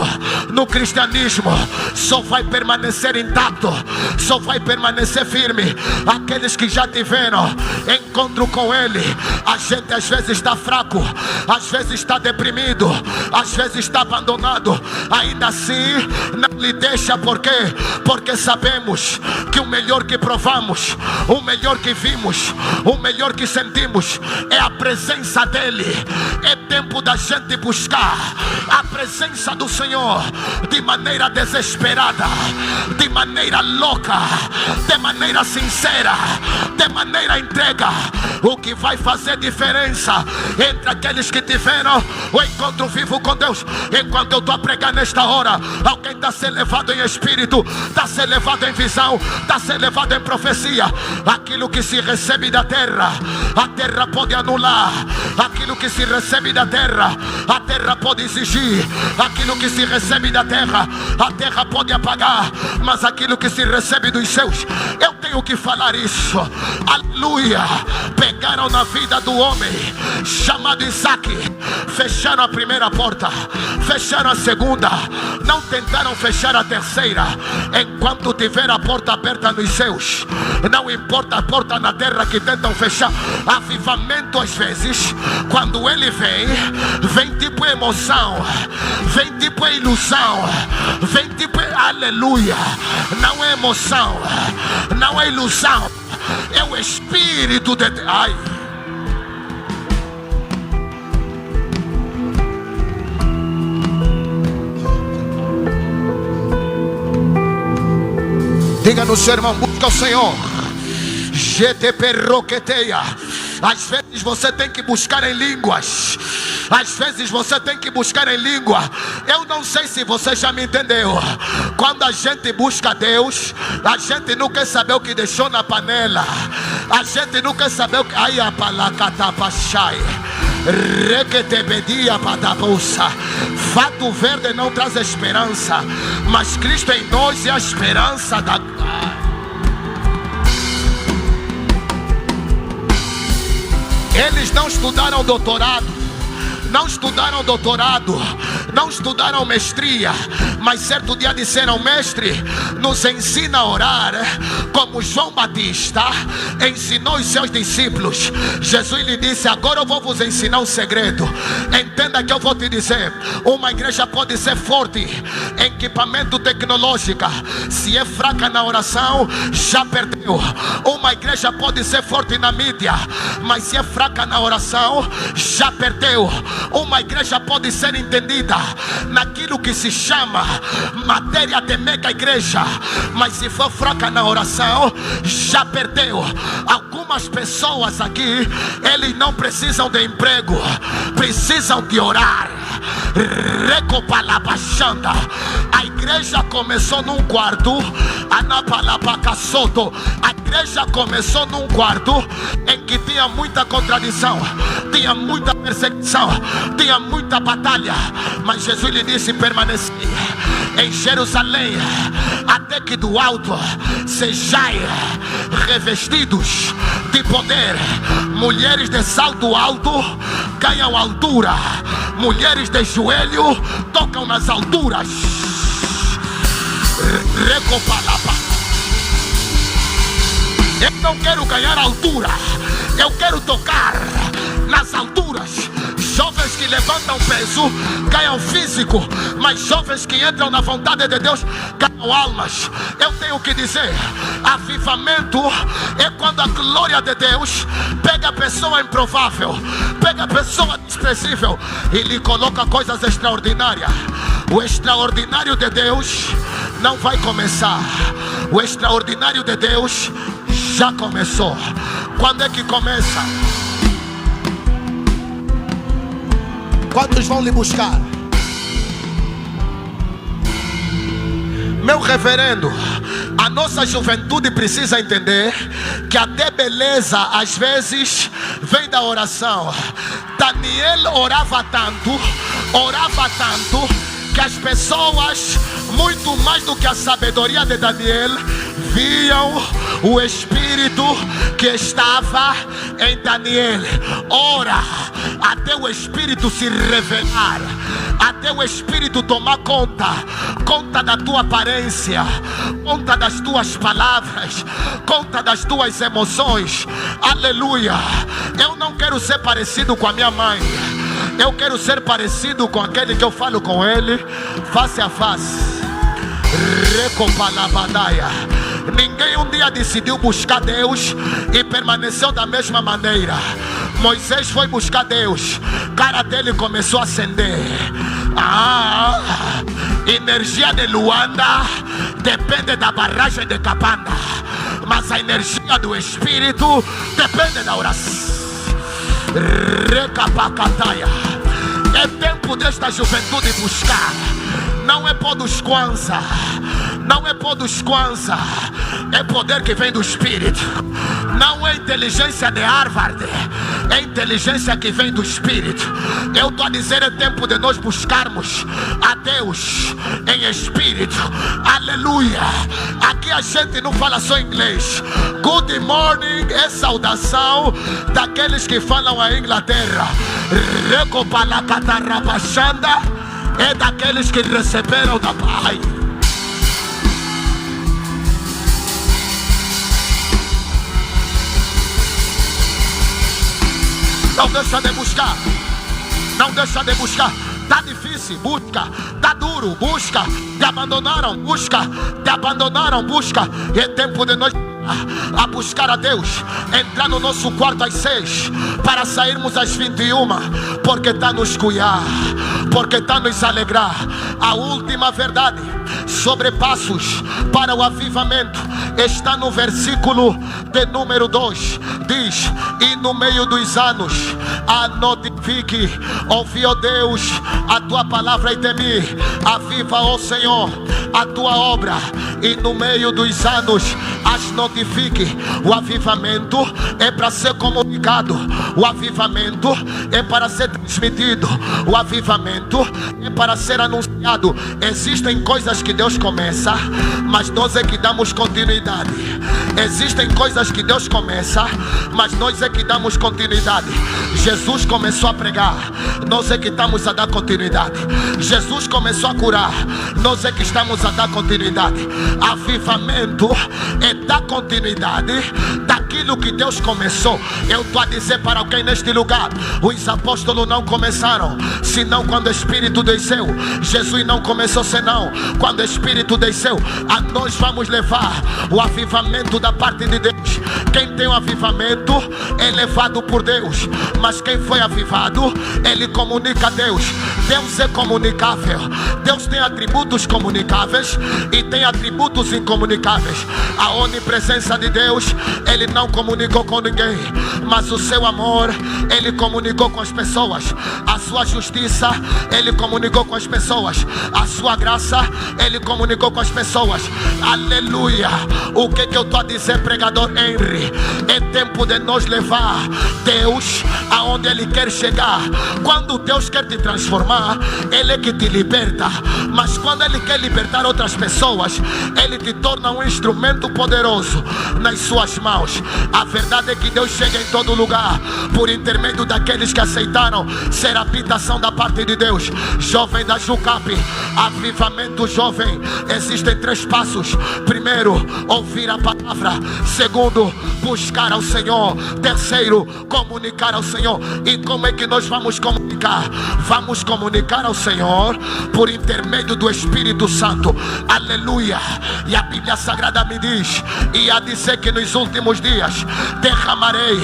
no cristianismo, só vai permanecer intacto, só vai permanecer firme aqueles que já tiveram encontro com Ele. A gente às vezes está fraco, às vezes está deprimido, às vezes está abandonado. Ainda assim não lhe deixa. Por quê? Porque sabemos que o melhor que provamos, o melhor que vimos, o melhor que sentimos é a presença dEle. É tempo da gente buscar a presença do Senhor de maneira desesperada, de maneira louca, de maneira sincera, de maneira entrega. O que vai fazer diferença entre aqueles que tiveram o encontro vivo com Deus. Enquanto eu estou a pregar nesta hora, alguém está sendo levado em espírito, está sendo levado em visão, está sendo levado em profecia. Aquilo que se recebe da terra, a terra pode anular. Aquilo que se recebe da terra, a terra pode exigir. Aquilo que se recebe da terra, a terra pode apagar. Mas aquilo que se recebe dos céus, eu tenho que falar isso. Aleluia. Pegaram na vida do homem chamado Isaac, fecharam a primeira porta, fecharam a segunda, não tentaram fechar a terceira. Enquanto tiver a porta aberta nos céus, não importa a porta na terra que tentam fechar. Avivamento às vezes, quando ele vem tipo emoção, vem tipo ilusão, vem tipo aleluia. Não é emoção, não é ilusão, é o Espírito de Deus. Ai. Diga no seu irmão: busca o Senhor. Às vezes você tem que buscar em línguas. Às vezes você tem que buscar em língua. Eu não sei se você já me entendeu. Quando a gente busca Deus, a gente não quer saber o que deixou na panela. A gente não quer saber o que... Ai, a palacatapachai. Requetebedia badabusa. Fato verde não traz esperança, mas Cristo em nós é a esperança da glória. Eles não estudaram doutorado, não estudaram doutorado, não estudaram mestria, mas certo dia disseram: mestre, nos ensina a orar como João Batista ensinou os seus discípulos. Jesus lhe disse: agora eu vou vos ensinar um segredo. Entenda que eu vou te dizer: uma igreja pode ser forte em equipamento tecnológico, se é fraca na oração, já perdeu. Uma igreja pode ser forte na mídia, mas se é fraca na oração, já perdeu. Uma igreja pode ser entendida naquilo que se chama matéria de mega igreja, mas se for fraca na oração, já perdeu. Algumas pessoas aqui, eles não precisam de emprego, precisam de orar. Recopalabachanda. A igreja começou num quarto. Anapalabacasoto. A igreja começou num quarto em que tinha muita contradição, tinha muita perseguição, tinha muita batalha, mas Jesus lhe disse: permaneci em Jerusalém até que do alto sejais revestidos de poder. Mulheres de salto alto ganham altura, mulheres de joelho tocam nas alturas. Recopalaba. Eu não quero ganhar altura, eu quero tocar nas alturas. Jovens que levantam peso ganham físico, mas jovens que entram na vontade de Deus ganham almas. Eu tenho que dizer: avivamento é quando a glória de Deus pega a pessoa improvável, pega a pessoa desprezível e lhe coloca coisas extraordinárias. O extraordinário de Deus não vai começar, o extraordinário de Deus já começou. Quando é que começa? Quantos vão lhe buscar? Meu reverendo, a nossa juventude precisa entender que até beleza às vezes vem da oração. Daniel orava tanto, que as pessoas, muito mais do que a sabedoria de Daniel, viam o Espírito que estava em Daniel. Ora até o Espírito se revelar, até o Espírito tomar conta da tua aparência, conta das tuas palavras, conta das tuas emoções. Aleluia. Eu não quero ser parecido com a minha mãe, eu quero ser parecido com aquele que eu falo com ele face a face. Recopalabadaia. Ninguém um dia decidiu buscar Deus e permaneceu da mesma maneira. Moisés foi buscar Deus, cara dele começou a acender. Energia de Luanda depende da barragem de Capanda, mas a energia do Espírito depende da oração. Recapacataia. É tempo desta juventude buscar. Não é pôr dos Kwanzaa, não é pôr dos Kwanzaa, é poder que vem do Espírito. Não é inteligência de Harvard, é inteligência que vem do Espírito. Eu estou a dizer, é tempo de nós buscarmos a Deus em Espírito. Aleluia. Aqui a gente não fala só inglês. Good morning é saudação daqueles que falam a Inglaterra. Recopalacatarabachanda é daqueles que receberam da Pai. Não deixa de buscar, não deixa de buscar. Tá difícil, busca. Tá duro, busca. Te abandonaram, busca. Te abandonaram, busca. E é tempo de nós a buscar a Deus, entrar no nosso quarto às 6 para sairmos às 21, porque está nos cuidar, porque está nos alegrar. A última verdade sobre passos para o avivamento está no versículo de número 2. Diz: e no meio dos anos notifique, ouvi, ó Deus, a tua palavra e temi. Aviva, ó Senhor, a tua obra, e no meio dos anos Mas notifique, o avivamento é para ser comunicado, o avivamento é para ser transmitido, o avivamento é para ser anunciado. Existem coisas que Deus começa, mas nós é que damos continuidade. Existem coisas que Deus começa, mas nós é que damos continuidade. Jesus começou a pregar, nós é que estamos a dar continuidade. Jesus começou a curar, nós é que estamos a dar continuidade. Avivamento é dar continuidade daquilo que Deus começou. Eu estou a dizer para alguém neste lugar: os apóstolos não começaram senão quando o Espírito desceu. Jesus não começou senão quando o Espírito desceu. A nós vamos levar o avivamento da parte de Deus. Quem tem o avivamento é levado por Deus, mas quem foi avivado, ele comunica a Deus. Deus é comunicável. Deus tem atributos comunicáveis e tem atributos incomunicáveis. A onipresença de Deus, ele não comunicou com ninguém, mas o seu amor, ele comunicou com as pessoas. A sua justiça, ele comunicou com as pessoas. A sua graça, ele comunicou com as pessoas. Aleluia. O que eu estou a dizer, pregador Henry? É tempo de nós levar Deus aonde ele quer chegar. Quando Deus quer te transformar, ele é que te liberta. Mas quando ele quer libertar outras pessoas, ele te torna um instrumento poderoso nas suas mãos. A verdade é que Deus chega em todo lugar por intermédio daqueles que aceitaram ser habitação da parte de Deus. Jovem da Jucap, avivamento jovem, existem 3 passos. Primeiro, ouvir a palavra. Segundo, buscar ao Senhor. Terceiro, comunicar ao Senhor. E como é que nós vamos comunicar? Vamos comunicar ao Senhor por intermédio do Espírito Santo. Aleluia. E a Bíblia Sagrada me diz, e a dizer que nos últimos dias derramarei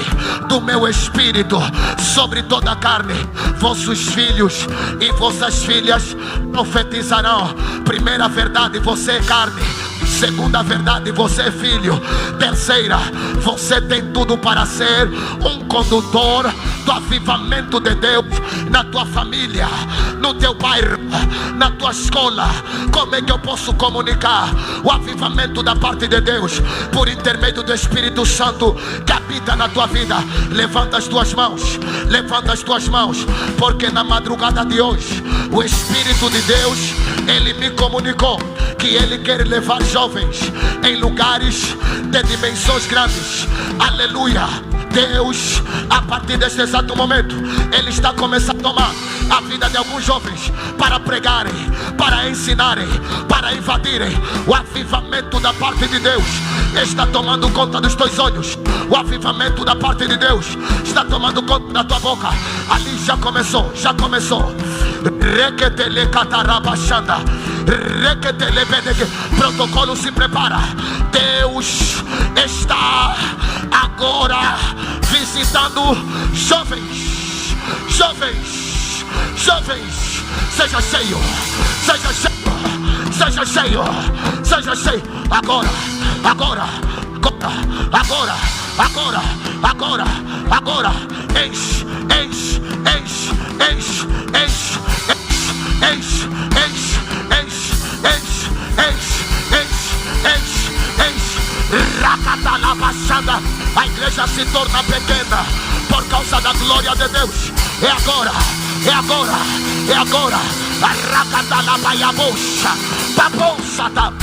do meu Espírito sobre toda a carne. Vossos filhos e vossas filhas profetizarão. Primeira verdade, você é carne. Segunda verdade, você é filho. Terceira, você tem tudo para ser um condutor do avivamento de Deus na tua família, no teu bairro, na tua escola. Como é que eu posso comunicar o avivamento da parte de Deus? Por intermédio do Espírito Santo que habita na tua vida. Levanta as tuas mãos, levanta as tuas mãos, porque na madrugada de hoje o Espírito de Deus, ele me comunicou que ele quer levar jovens em lugares de dimensões grandes. Aleluia. Deus, a partir deste exato momento, ele está começando a tomar a vida de alguns jovens para pregarem, para ensinarem, para invadirem. O avivamento da parte de Deus está tomando conta dos teus olhos. O avivamento da parte de Deus está tomando conta da tua boca. Ali já começou, já começou. Protocolo se prepara. Deus está agora visitando jovens, jovens, jovens. Seja cheio, seja cheio, seja cheio, seja cheio. Agora, agora, agora, agora, agora, agora. Enche, enche, enche, enche, enche, enche, enche, enche, enche, enche, enche, enche. Racatalabachada. A igreja se torna pequena por causa da glória de Deus. É agora, é agora, é agora. Racatalabaiabocha, babosata.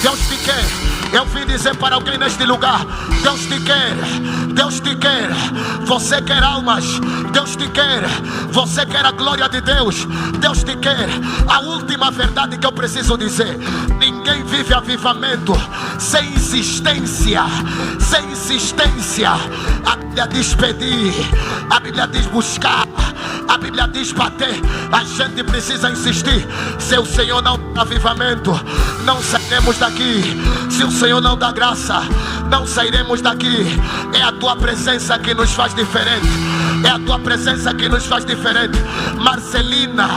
Deus te quer. Eu vim dizer para alguém neste lugar: Deus te quer, Deus te quer. Você quer almas, Deus te quer. Você quer a glória de Deus, Deus te quer. A última verdade que eu preciso dizer: ninguém vive avivamento sem insistência. Sem insistência. A Bíblia diz pedir, a Bíblia diz buscar, a Bíblia diz bater. A gente precisa insistir. Se o Senhor não dá avivamento, não sairemos daqui. Se o Senhor não dá graça, não sairemos daqui. É a tua presença que nos faz diferente. É a tua presença que nos faz diferente. Marcelina,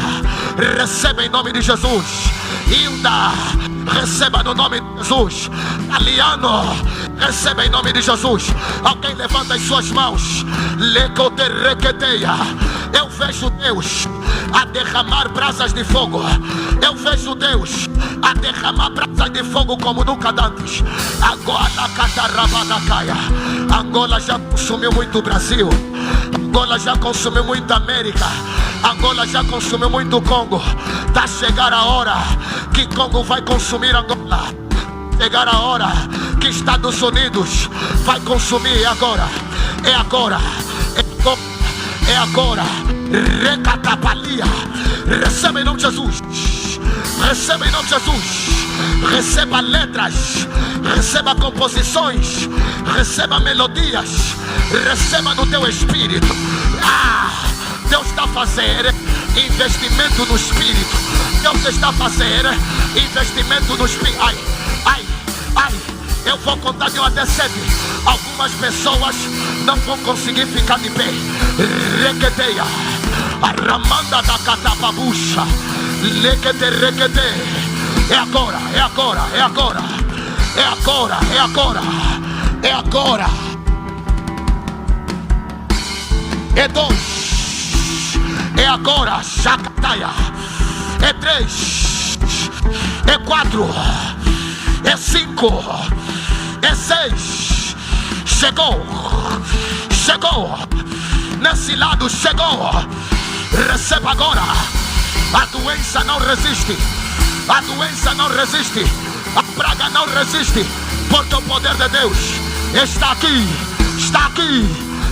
receba em nome de Jesus. Hilda, receba no nome de Jesus. Aliano, receba em nome de Jesus. Alguém levanta as suas mãos. Eu vejo Deus a derramar brasas de fogo. Eu vejo Deus a derramar brasas de fogo como nunca antes. Agora Angola já consumiu muito o Brasil. Angola já consumiu muito a América. Angola já consumiu muito o Congo. Tá chegar a hora que Congo vai consumir Angola. Chegar a hora que Estados Unidos vai consumir. É agora. É agora. É agora. Recatapalia. Receba em nome de Jesus. Receba em nome de Jesus. Receba letras. Receba composições. Receba melodias. Receba no teu espírito. Deus está a fazer investimento no espírito. Deus está a fazer investimento no espírito. Ai, eu vou contar de 1 até 7. Algumas pessoas não vão conseguir ficar de pé. Requeteia, a ramanda da catababucha. Requete. É agora, é agora, é agora. É agora, é agora. É agora. É 2. É agora, Chacataia. É 3. É 4. É 5. É 6. Chegou. Nesse lado chegou. Receba agora. A doença não resiste. A doença não resiste. A praga não resiste. Porque o poder de Deus está aqui. Está aqui.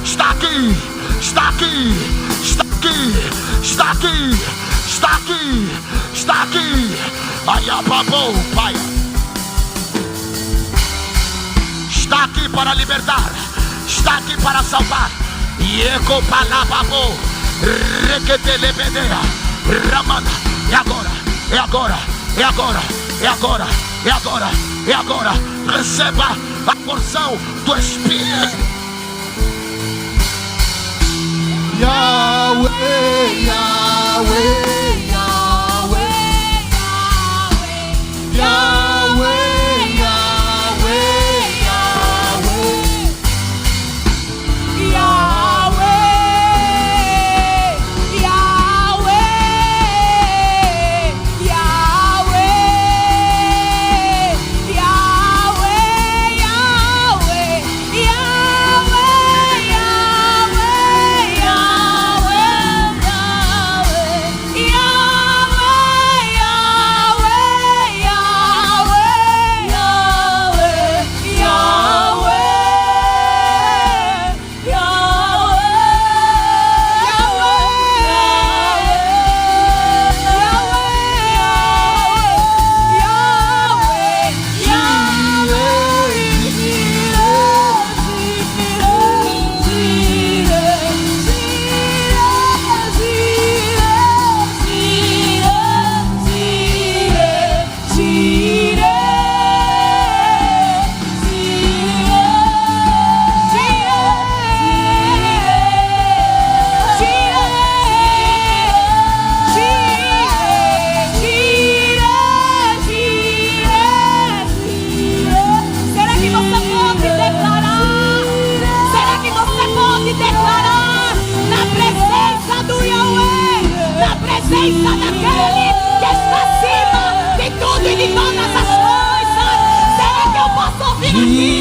Está aqui. Está aqui. Está aqui. Está aqui. Está aqui. Está aqui. Ayababou, Pai. Está aqui para libertar. Está aqui para salvar. Yeko palababo. Requetelebedeia. Ramana. É agora. É agora. É agora. É agora. É agora. É agora. Receba a porção do Espírito. Yahweh, Yahweh, Yahweh, Yahweh, Yahweh, Yahweh, presença daquele que está acima de tudo e de todas as coisas. Será que eu posso ouvir aqui?